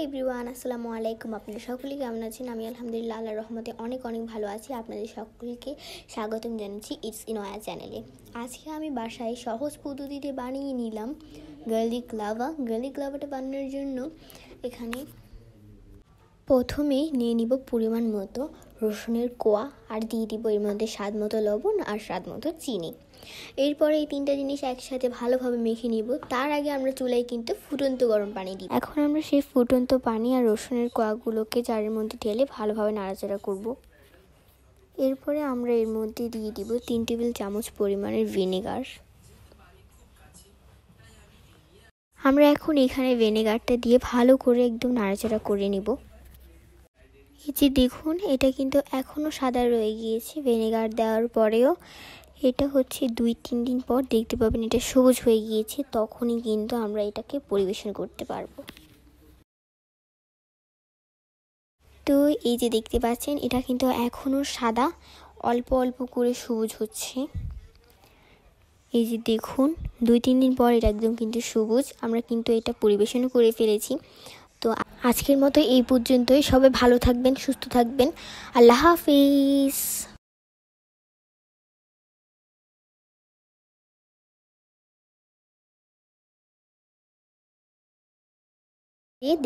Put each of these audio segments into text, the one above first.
Everyone, আসসালামু আলাইকুম। আপনারা সকলে কেমন আছেন? আমি আলহামদুলিল্লাহ আল্লাহর রহমতে অনেক ভালো আছি। আপনাদের সকলকে স্বাগতম জানাচ্ছি ইটস ইনোয়া চ্যানেলে। আজকে আমি বাসায় সহজ পদ্ধতিতে বানিয়ে নিলাম গার্লিক লাভা। গার্লিক লাভাটা বানানোর জন্য এখানে প্রথমে নিয়ে নিব পরিমাণ মতো রসুনের কোয়া, আর দিয়ে দিব এর মধ্যে স্বাদ মতো লবণ আর স্বাদ মতো চিনি। এরপরে এই তিনটা জিনিস একসাথে ভালোভাবে মেখে নিব। তার আগে আমরা চুলায় কিন্তু ফুটন্ত গরম পানি দিই। এখন আমরা সেই ফুটন্ত পানি আর রসুনের কোয়াগুলোকে জারের মধ্যে ঢেলে ভালোভাবে নাড়াচাড়া করব। এরপরে আমরা এর মধ্যে দিয়ে দিব 3 টেবিল চামচ পরিমাণের ভিনেগার। আমরা এখন এখানে ভিনেগারটা দিয়ে ভালো করে একদম নাড়াচাড়া করে নিব। এই যে দেখুন, এটা কিন্তু এখনও সাদা রয়ে গিয়েছে ভিনেগার দেওয়ার পরেও। এটা হচ্ছে 2-3 দিন পর দেখতে পাবেন এটা সবুজ হয়ে গিয়েছে, তখনই কিন্তু আমরা এটাকে পরিবেশন করতে পারবো। তো এই যে দেখতে পাচ্ছেন, এটা কিন্তু এখনও সাদা, অল্প অল্প করে সবুজ হচ্ছে। এই যে দেখুন, 2-3 দিন পর এটা একদম কিন্তু সবুজ। আমরা কিন্তু এটা পরিবেশনও করে ফেলেছি। তো আজকের মতো এই পর্যন্তই। সবাই ভালো থাকবেন, সুস্থ থাকবেন। আল্লাহ হাফিজ।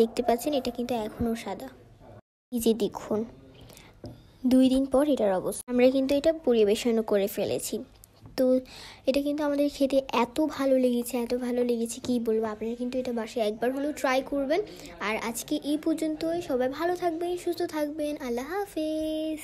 দেখতে পাচ্ছেন এটা কিন্তু এখনও সাদা। এই যে দেখুন, 2 দিন পর এটার অবস্থা। আমরা কিন্তু এটা পরিবেশনও করে ফেলেছি। তো এটা কিন্তু আমাদের খেতে এত ভালো লেগেছে, এত ভালো লেগেছে কি বলবো। আপনারা কিন্তু এটা বাসায় একবার হলেও ট্রাই করবেন। আর আজকে এই পর্যন্তই। সবাই ভালো থাকবেন, সুস্থ থাকবেন। আল্লাহ হাফেজ।